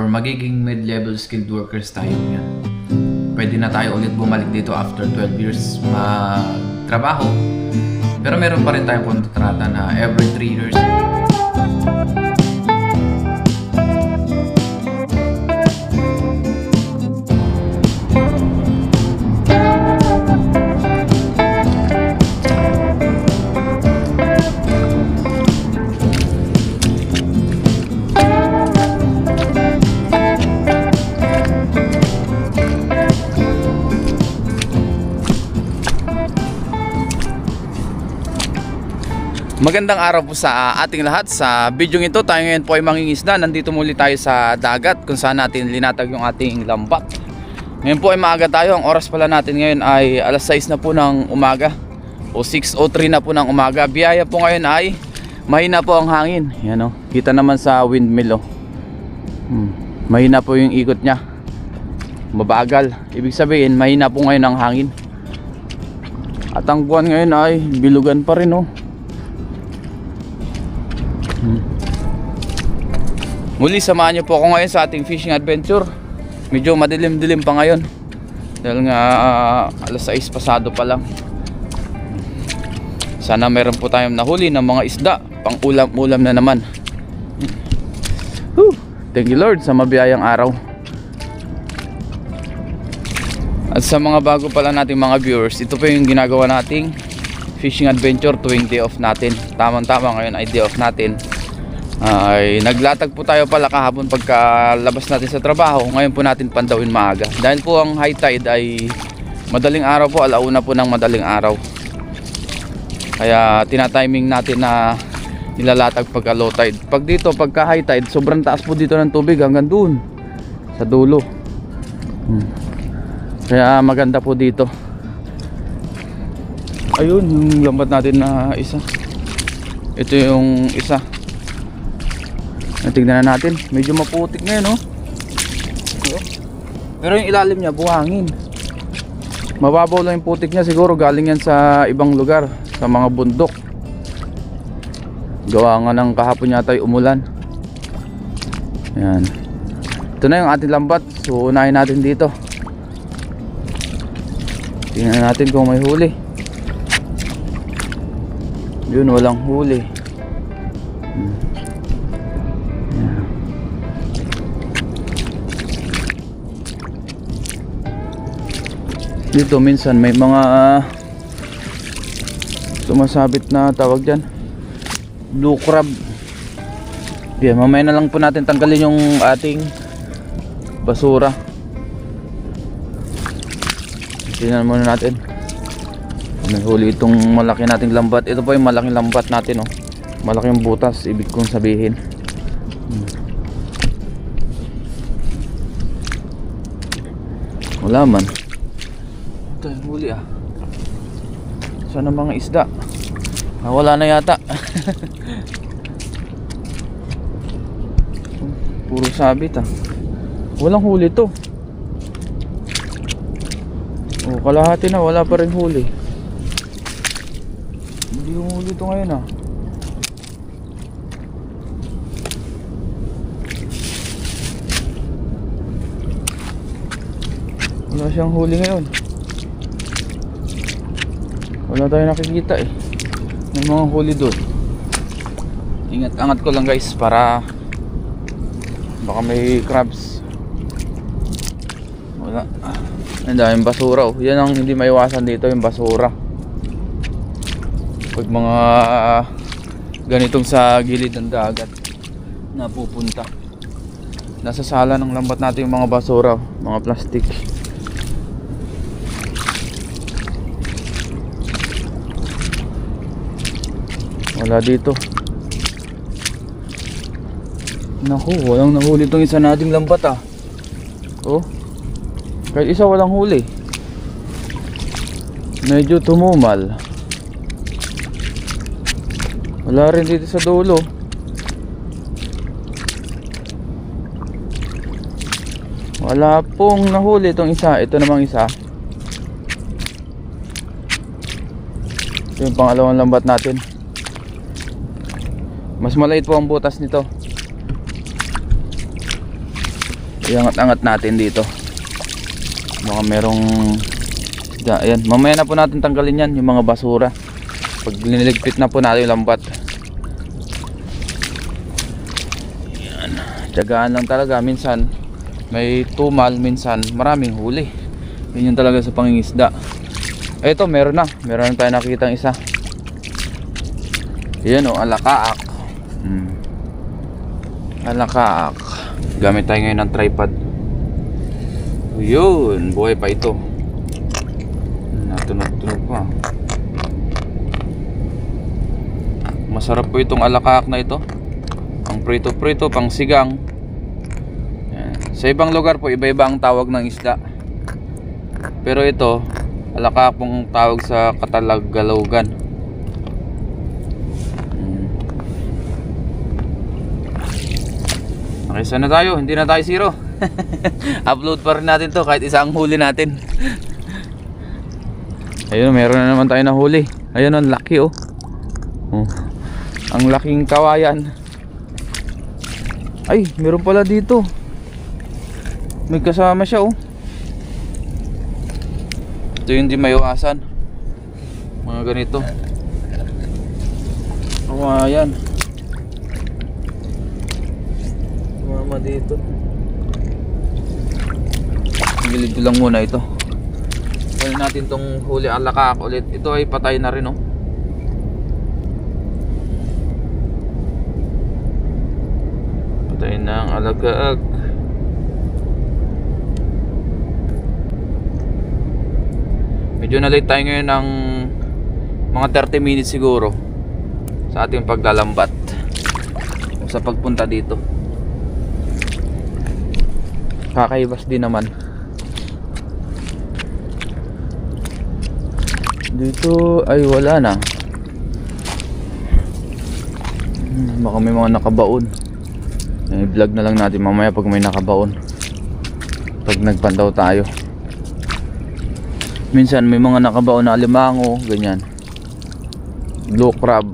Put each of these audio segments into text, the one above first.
or magiging mid-level skilled workers tayo yan. Pwede na tayo ulit bumalik dito after 12 years magtrabaho. Pero meron pa rin tayong kontrata na every 3 years. Magandang araw po sa ating lahat. Sa video ito tayo ngayon po ay mangingisda. Nandito muli tayo sa dagat kung saan natin linatag yung ating lambat. Ngayon po ay maaga tayo. Ang oras pala natin ngayon ay alas 6 na po ng umaga o 6:03 na po ng umaga. Biyaya po ngayon ay mahina po ang hangin. Yan, kita naman sa windmill. Mahina po yung ikot nya, mabagal. Ibig sabihin mahina po ngayon ang hangin. At ang buwan ngayon ay bilugan pa rin. Muli samahan niyo po ako ngayon sa ating fishing adventure. Medyo madilim-dilim pa ngayon dahil nga alas 6 pasado pa lang. Sana meron po tayong nahuli ng mga isda pang ulam-ulam na naman. Thank you Lord sa mabiyayang araw. At sa mga bago pala nating mga viewers, ito po yung ginagawa nating fishing adventure tuwing day off natin. Tamang-tama ngayon ay day off natin. Ay naglatag po tayo pala kahapon pagkalabas natin sa trabaho. Ngayon po natin pandawin maaga dahil po ang high tide ay madaling araw po, alauna po ng madaling araw. Kaya tinatiming natin na nilalatag pagka low tide. Pag dito pagka high tide, sobrang taas po dito ng tubig hanggang dun sa dulo. Kaya maganda po dito. Ayun yung lambat natin na isa. Ito yung isa. Tignan na natin, medyo maputik na yun, pero yung ilalim niya buhangin. Mababaw lang yung putik niya, siguro galing yan sa ibang lugar, sa mga bundok. Gawa nga ng kahapon yata yung umulan. Yan. Ito na yung ating lambat, so unahin natin dito. Tingnan natin kung may huli. Yun, walang huli. Dito minsan may mga sumasabit na tawag dyan, blue crab. Yeah, mamaya na lang po natin tanggalin yung ating basura. Tingnan muna natin. May huli itong malaki nating lambat. Ito po yung malaking lambat natin, malaking butas, ibig kong sabihin. Wala man. Ito yung huli Sana mga isda. Wala na yata. Puro sabit Walang huli to. Kalahati na, wala pa rin huli. Hindi yung huli to ngayon Wala siyang huli ngayon. Wala tayo nakikita may mga huli doon. Ingat-angat ko lang guys para baka may crabs. Wala. Ang daming basura Yan ang hindi maiwasan dito, yung basura. Pag mga ganitong sa gilid ng dagat napupunta, nasa sala ng lambat natin yung mga basura, mga plastic. Wala dito. Naku, walang nahuli itong isa nating lambat kahit isa walang huli. Medyo tumumal. Wala rin dito sa dulo. Wala pong nahuli itong isa. Ito namang isa. Ito yung pangalawang lambat natin. Mas maliit po ang butas nito. iangat-angat natin dito. Baka merong ayan, mamaya na po natin tanggalin yan, yung mga basura pag liniligpit na po natin yung lambat. Ayan. Tiyagaan lang talaga, minsan may tumal, minsan maraming huli. Yun yung talaga sa pangingisda. Eto, meron na tayo nakitang isa. Yan o, alakaak. Alakaak. Gamit tayo ngayon ng tripod. Yun, buhay pa ito. Natunog pa. Masarap po itong alakaak na ito. Ang prito-prito, pang sigang. Yan. Sa ibang lugar po, iba-iba ang tawag ng isda. Pero ito, alakaak pong tawag sa Katalagalogan. Okay, sana tayo, hindi na tayo zero. Upload pa rin natin to kahit isang huli natin. Ayun, meron na naman tayo na huli. Ayun, ang laki oh. Ang laking kawayan. Ay, meron pala dito. May kasama siya oh. Ito yung di maiwasan. Mga ganito. Kawayan. Mama dito. Gilid ko lang muna ito. Kunin natin tong huli alakaak ulit. Ito ay patay na rin oh. Patay na ang alakaak. Medyo na late tayo ngayon ng mga 30 minutes siguro sa ating paglalambat sa pagpunta dito. Kakaibas din naman. Dito ay wala na. Baka may mga nakabaon. I-vlog na lang natin mamaya pag may nakabaon. Pag nagpandaw tayo. Minsan may mga nakabaon na alimango, ganyan. Blue crab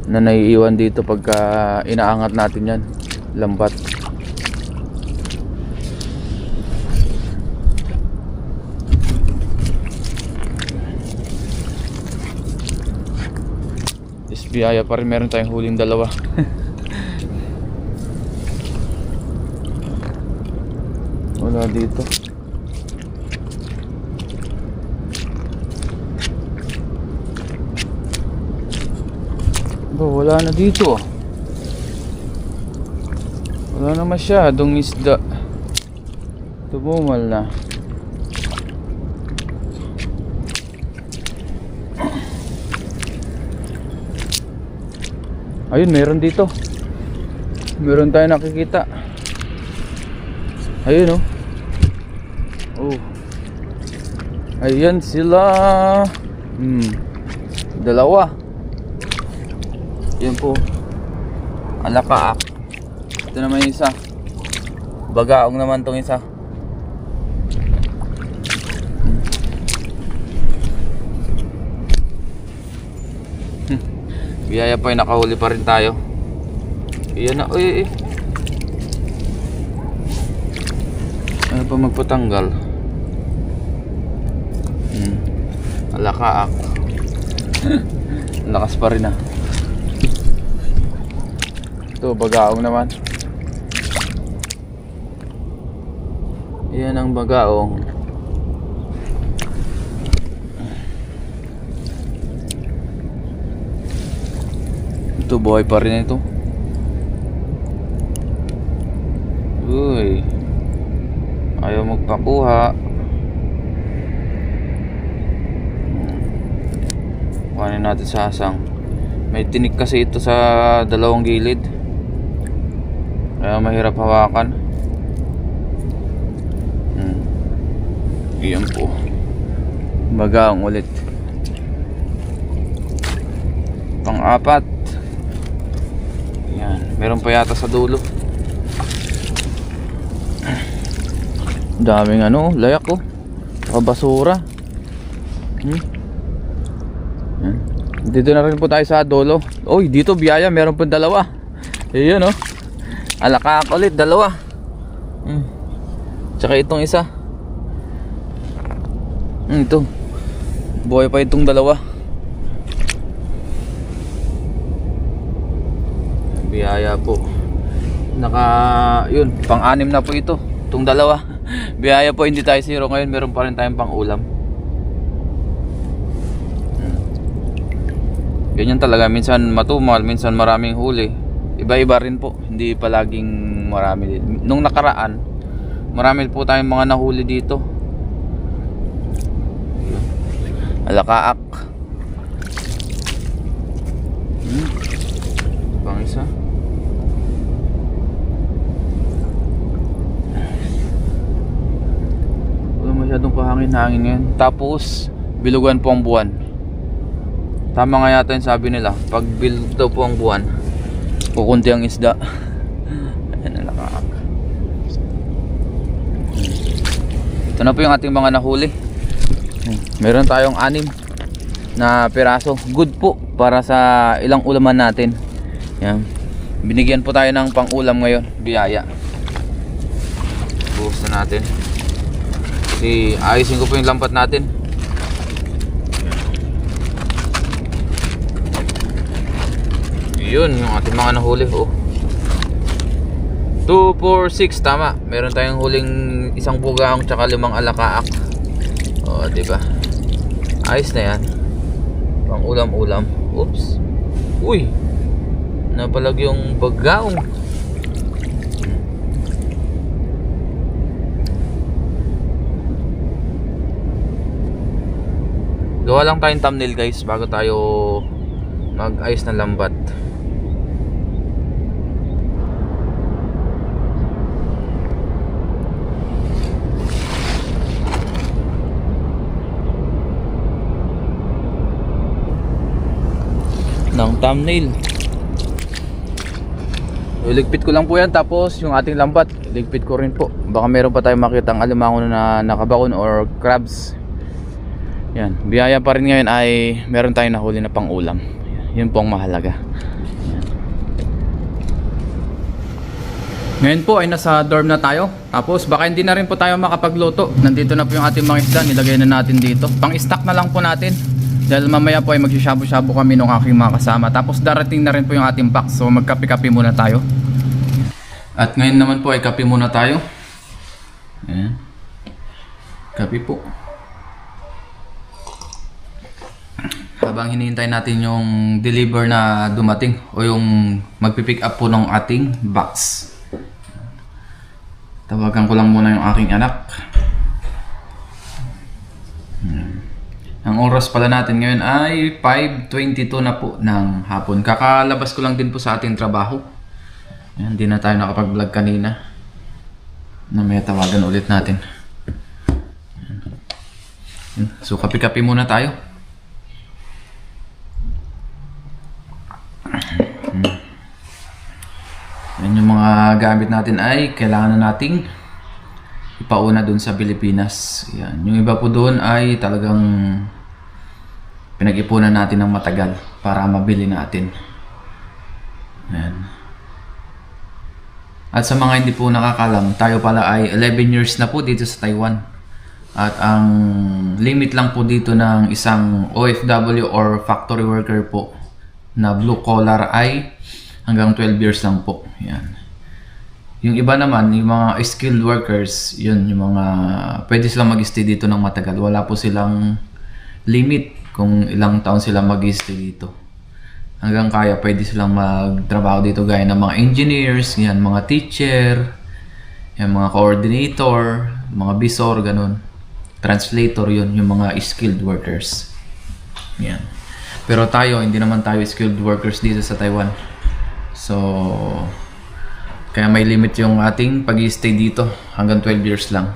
na naiiwan dito pagka inaangat natin yan. Lambat. Biyaya pa rin, meron tayong huling dalawa. Wala dito. Wala na dito. Wala na masyadong isda. Tumumal na. Ayun, meron dito. Meron tayo nakikita. Ayun oh. Oh. Ayan sila. Dalawa. Yan po. Alakaak. Ito naman yung isa. Bagaong naman tong isa. Biyaya pa, nakahuli pa rin tayo. Iyan na, uy. Ano pa magpatanggal? Alakaak. Lakas pa rin ah. Ito, bagaong naman. Iyan ang bagaong. Ito, buhay pa rin ito. Uy, ayaw magpakuha. Kuhanin natin sa asang. May tinik kasi ito sa dalawang gilid, kaya mahirap hawakan. Iyan po, bagaong ulit. Pang-apat. Yan, meron pa yata sa dulo. Daming ano, layak oh. Basura. Yan. Dito na rin po tayo sa dulo. Oy, dito biyaya, meron po dalawa. Ayun oh. Alakaak ulit, dalawa. Tsaka itong isa. Ito. Buhay pa itong dalawa. Biyaya po. Yun, pang-anim na po ito. Itong dalawa. Biyaya po, hindi tayo zero ngayon. Meron pa rin tayong pang-ulam. Ganyan talaga. Minsan matumal, minsan maraming huli. Iba-iba rin po. Hindi palaging marami. Nung nakaraan, marami po tayong mga nahuli dito. Alakaak. Pang isa. Wala masyadong pahangin-hangin ngayon. Tapos bilugan po ang buwan. Tama nga yata yung sabi nila, pag bilog daw po ang buwan, kukunti ang isda. Ayan, alakaak. Ito na po yung ating mga nahuli. Meron tayong 6 na piraso. Good po para sa ilang ulaman natin. Yan. Binigyan po tayo ng pang-ulam ngayon, biyaya. Buhos na natin. Kasi ayusin ko po yung lampat natin. Yun yung ating mga nahuli. 2, 4, 6, tama. Meron tayong huling isang pugaong tsaka 5 alakaak. Diba? Ayos na yan. Pang ulam-ulam. Oops. Uy, napalag yung paggaong. Gawa lang tayong thumbnail guys bago tayo mag-ayos ng lambat. Ng thumbnail. Iligpit ko lang po yan, tapos yung ating lambat iligpit ko rin po. Baka meron pa tayong makitang alimango na nakabakon or crabs. Yan, biyaya pa rin ngayon ay meron tayong nahuli na pang ulam. Yun po ang mahalaga. Yan. Ngayon po ay nasa dorm na tayo. Tapos baka hindi na rin po tayo makapagluto. Nandito na po yung ating mga isda, nilagay na natin dito. Pang-stock na lang po natin. Dahil mamaya po ay magsishabu-shabu kami ng aking mga kasama. Tapos darating na rin po yung ating pack. So magkape-kape muna tayo. At ngayon naman po ay kape muna tayo. Ayan. Kape po. Habang hinihintay natin yung deliver na dumating o yung magpipick up po ng ating box. Tawagan ko lang muna yung aking anak. Ang oras pala natin ngayon ay 5:22 na po ng hapon. Kakalabas ko lang din po sa ating trabaho. Hindi na tayo nakapag-vlog kanina. May tawagan ulit natin. So kape-kape muna tayo. Yan yung mga gamit natin ay kailangan na nating ipauna dun sa Pilipinas. Yan. Yung iba po doon ay talagang pinag-ipunan natin ng matagal para mabili natin. Yan. At sa mga hindi po nakakalam, tayo pala ay 11 years na po dito sa Taiwan. At ang limit lang po dito ng isang OFW or factory worker po na blue collar ay hanggang 12 years lang po. Yan. Yung iba naman, yung mga skilled workers, yun, yung mga pwede silang mag-stay dito ng matagal. Wala po silang limit kung ilang taon sila mag-stay dito. Hanggang kaya pwede silang magtrabaho dito gaya ng mga engineers, yan, mga teacher, yan, mga coordinator, mga bisor, ganun. Translator, yun, yung mga skilled workers. Yan. Pero tayo, hindi naman tayo skilled workers dito sa Taiwan. So, kaya may limit yung ating pag-i-stay dito hanggang 12 years lang.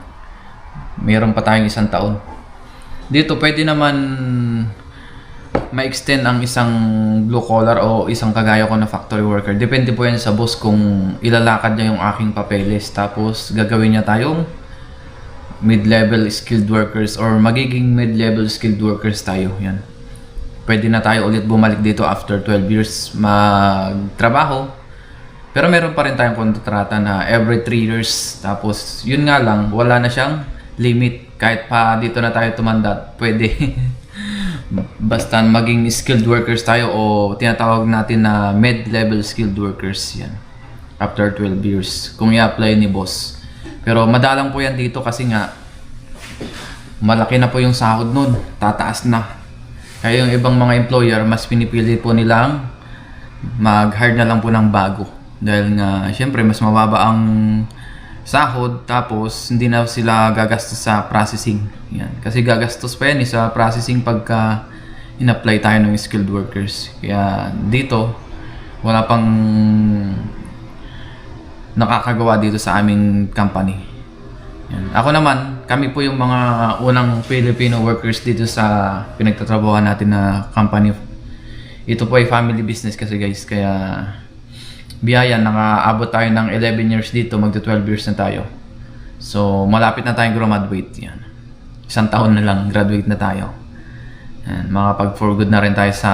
Mayroon pa tayong 1 taon. Dito pwede naman ma-extend ang isang blue collar o isang kagaya ko na factory worker. Depende po yan sa boss kung ilalakad niya yung aking papeles. Tapos gagawin niya tayong mid-level skilled workers or magiging mid-level skilled workers tayo. Yan. Pwede na tayo ulit bumalik dito after 12 years magtrabaho. Pero meron pa rin tayong kontrata na every 3 years. Tapos, yun nga lang, wala na siyang limit. Kahit pa dito na tayo tumanda, pwede. Basta maging skilled workers tayo o tinatawag natin na mid-level skilled workers. Yan. After 12 years. Kung i-apply ni boss. Pero madalang po yan dito kasi nga, malaki na po yung sahod nun. Tataas na. Kaya yung ibang mga employer, mas pinipili po nilang mag-hire na lang po ng bago. Dahil nga, syempre, mas mababa ang sahod, tapos hindi na sila gagastos sa processing. Yan. Kasi gagastos pa yan sa processing pagka in-apply tayo ng skilled workers. Kaya dito, wala pang nakakagawa dito sa aming company. Yan. Ako naman, kami po yung mga unang Filipino workers dito sa pinagtatrabahuan natin na company. Ito po ay family business kasi guys, kaya biyaya, nakaabot tayo ng 11 years dito, magto 12 years na tayo. So, malapit na tayong graduate. Yan. 1 taon na lang, graduate na tayo. Yan. Makapag for good na rin tayo sa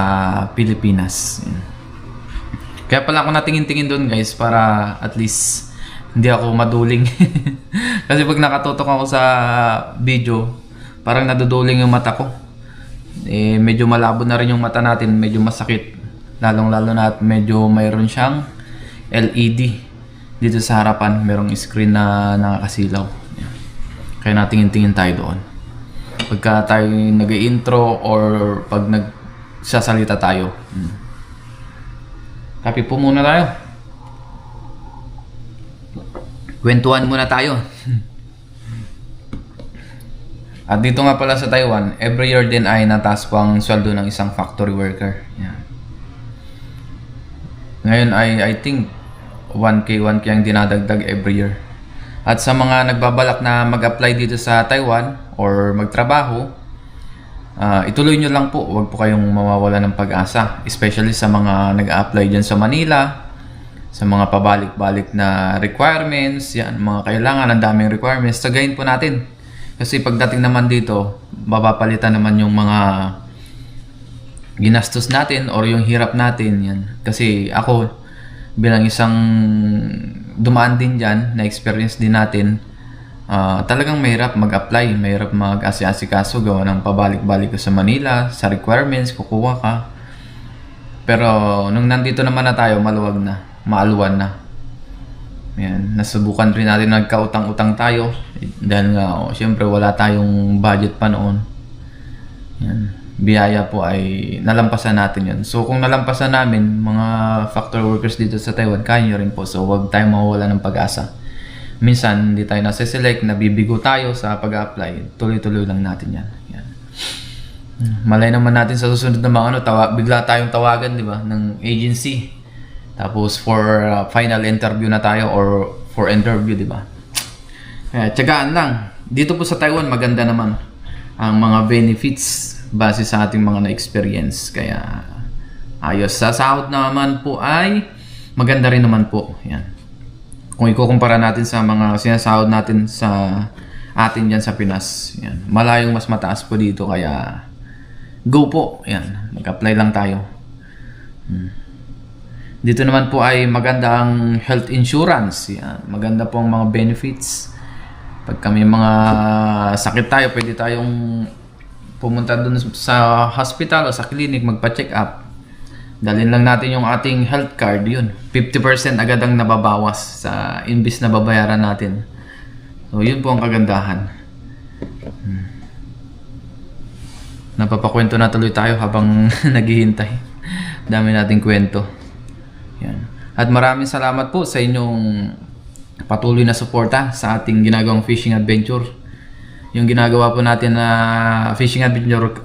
Pilipinas. Yan. Kaya pala ako natingin-tingin doon guys, para at least hindi ako maduling. Kasi pag nakatutok ako sa video, parang naduduling yung mata ko. Medyo malabo na rin yung mata natin, medyo masakit. Lalong-lalo na at medyo mayroon siyang LED dito sa harapan, merong screen na nakakasilaw. Yan. Kaya natingin-tingin tayo doon pagka tayo nag-intro or pag nagsasalita tayo. Kape po muna tayo, kwentuhan muna tayo. At dito nga pala sa Taiwan, every year din ay nataas po ang sweldo ng isang factory worker. Yan. Ngayon ay I think 1K ang dinadagdag every year. At sa mga nagbabalak na mag-apply dito sa Taiwan or magtrabaho, ituloy nyo lang po. Huwag po kayong mawawala ng pag-asa. Especially sa mga nag-apply dyan sa Manila, sa mga pabalik-balik na requirements, yan, mga kailangan, ang daming requirements. Tagayin po natin. Kasi pagdating naman dito, mapapalitan naman yung mga ginastos natin or yung hirap natin. Yan. Kasi ako, bilang isang dumaan din dyan, na experience din natin, talagang mahirap mag-apply, mahirap mag-asikaso, gawa ng pabalik-balik ko sa Manila, sa requirements, kukuha ka. Pero nung nandito naman na tayo, maluwag na, maaluwan na. Yan, nasubukan rin natin, nagkautang-utang tayo dahil nga, syempre wala tayong budget pa noon. Yan, biyaya po ay nalampasan natin yun. So kung nalampasan namin, mga factory workers dito sa Taiwan, kaya nyo rin po. So huwag tayong mawawala ng pag-asa. Minsan hindi tayo nasa-select, nabibigo tayo sa pag-apply, tuloy-tuloy lang natin yan. Yan. Malay naman natin sa susunod na mga bigla tayong tawagan, di ba, ng agency. Tapos for final interview na tayo or for interview, di ba? Kaya tiyagaan lang. Dito po sa Taiwan, maganda naman ang mga benefits base sa ating mga na-experience. Kaya ayos. Sa sahod naman po ay maganda rin naman po. Yan. Kung ikukumpara natin sa mga sinasahod natin sa atin dyan sa Pinas, yan, malayong mas mataas po dito. Kaya go po. Yan. Mag-apply lang tayo. Dito naman po ay maganda ang health insurance. Yan. Maganda po ang mga benefits. Pag kami mga sakit tayo, pwede tayong pumunta dun sa hospital o sa clinic, magpa-check up. Dalhin lang natin yung ating health card, yun. 50% agad ang nababawas sa imbis na babayaran natin. So, yun po ang kagandahan. Napapakwento na tuloy tayo habang naghihintay. Dami nating kwento. Yan. At maraming salamat po sa inyong patuloy na suporta sa ating ginagawang fishing adventure. Yung ginagawa po natin na fishing adventure,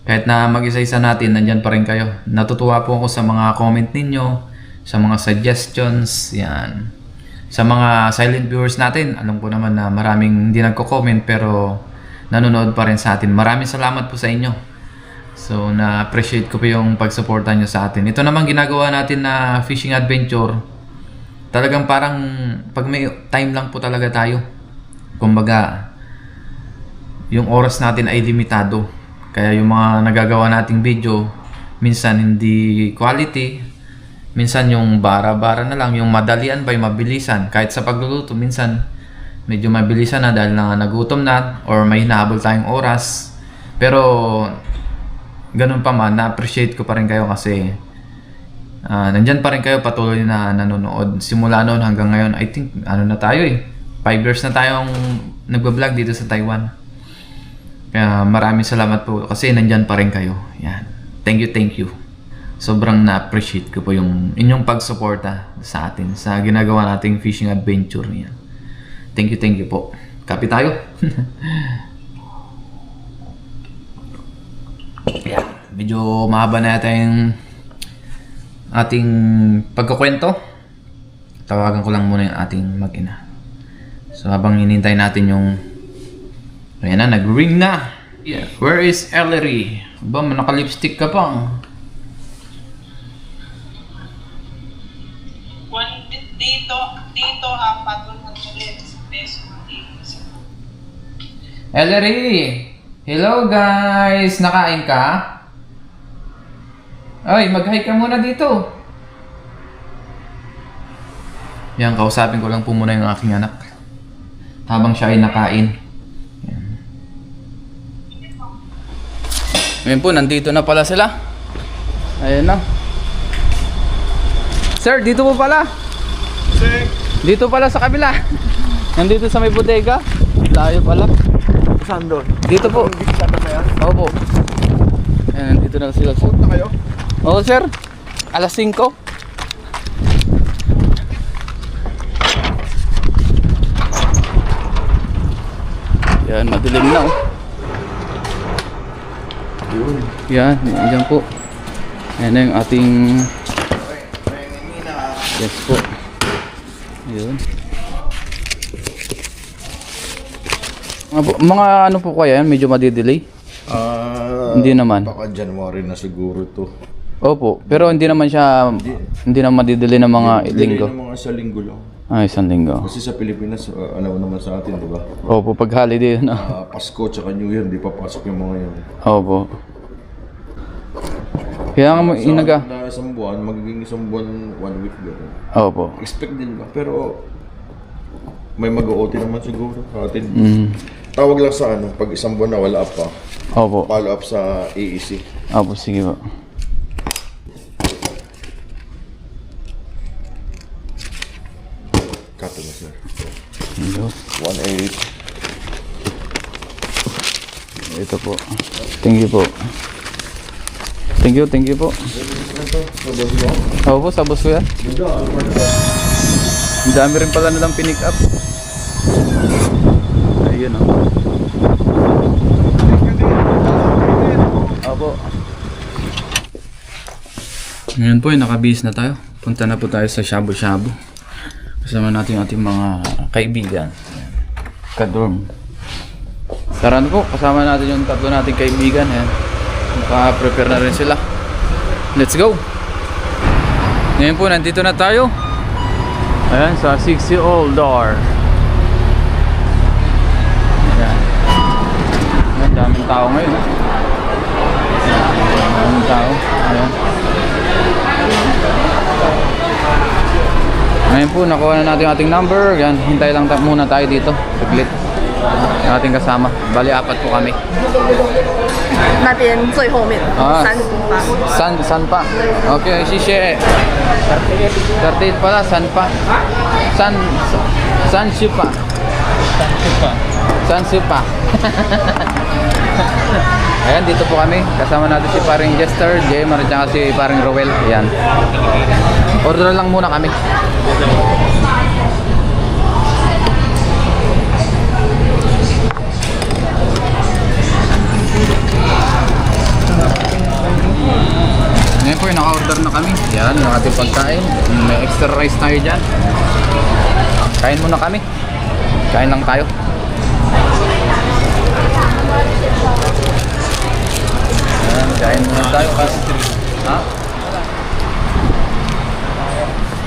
kahit na mag-isa-isa natin, nandyan pa rin kayo. Natutuwa po ako sa mga comment ninyo, sa mga suggestions, yan. Sa mga silent viewers natin, alam ko naman na maraming hindi nagko-comment pero nanonood pa rin sa atin. Maraming salamat po sa inyo. So, na-appreciate ko po yung pag-suporta nyo sa atin. Ito naman ginagawa natin na fishing adventure. Talagang parang pag may time lang po talaga tayo. Kumbaga, yung oras natin ay limitado. Kaya yung mga nagagawa nating video, minsan hindi quality. Minsan yung bara-bara na lang, yung madalian ba, yung mabilisan. Kahit sa pagluluto, minsan medyo mabilisan na dahil na nagutom na or may hinahabol tayong oras. Pero ganun pa man, na-appreciate ko pa rin kayo kasi nandyan pa rin kayo patuloy na nanonood. Simula noon hanggang ngayon, I think, na tayo 5 years na tayong nagbablog dito sa Taiwan. Kaya maraming salamat po kasi nandyan pa rin kayo. Yan. Thank you. Sobrang na-appreciate ko po yung inyong pagsuporta sa atin sa ginagawa nating fishing adventure. Yan. Thank you po. Kape tayo. Yan. Medyo mahaba na yata yung ating pagkukwento. Tawagan ko lang muna yung ating mag-ina. So habang hinintay natin yung ayan na, nag-ring na. Yeah. Where is Ellery? Ba, naka-lipstick ka pa. Dito apat 100 pesos. Ellery! Hello guys! Nakain ka? Ay, mag-hi ka muna dito. Yan, kausapin ko lang po muna yung aking anak. Habang siya ay nakain. Yan. Ngayon po, nandito na pala sila. Ayan na. Sir, dito po pala. Dito pala sa kabila. Nandito sa may bodega. Layo pala. Saan doon? Dito po. Opo. Ayan, nandito na sila. Na kayo? Oo, sir. Alas 5. Yan, madilim na oh. Yan, yan po. Yan na yung ating... Yes po. Yun. Mga ano po kaya yan? Medyo madidelay? Hindi naman. Baka January na siguro to. Opo, pero hindi naman siya... Hindi naman madidelay ng mga linggo. Delay ng mga sa linggo lang. Ah, isang linggo. Kasi sa Pilipinas, alam mo naman sa atin, di ba? Opo, pag holiday na. Pasko tsaka New Year, di pa pasok yung mga yan. Opo. Kaya nga mo inaga. Na isang buwan, magiging isang buwan, 1 week gano'n. Opo. Expect din ba? Pero may mag-OT naman siguro sa atin. Tawag lang sa pag isang buwan na wala pa, Opo. follow up sa AEC. Opo, sige po. Kato na sir. Ito. 1.8. Ito po. Thank you po. Thank you po. Opo, sa boss ko yan. Ang dami rin pala nilang pinick up. Ayun o. Opo. Ngayon po, nakabihis na tayo. Punta na po tayo sa Shabu Shabu. Kasama natin yung ating mga kaibigan. Kadorm. Tara na po, kasama natin yung tatlo nating kaibigan. Ayan. Naka-prepare na rin sila. Let's go! Ngayon po, nandito na tayo. Ayan, sa 60 door. Ayan. Ayan, daming tao ngayon. Daming tao. Ayan. Ngayon po, nakuha na natin yung ating number. Ayan, hintay lang muna tayo dito. Saglit. Yung ating kasama. Bali, 4 po kami. 那边最后面啊3八。San pa? Okay, sisye. 38 pala, san pa? San sipa. San sipa. Ayan, dito po kami. Kasama natin si paring Jester, Jem, at saka si paring Rowel. Ayan. Order lang muna kami. Ngayon po, naka-order na kami. Yan, yung ating pagkain. May extra rice tayo dyan. Kain muna kami. Kain lang tayo. Yan, kain muna tayo. Ha?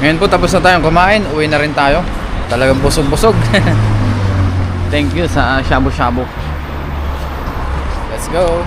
Ngayon po, tapos na tayong kumain. Uwi na rin tayo. Talagang busog-busog. Thank you sa Shabu Shabu. Let's go.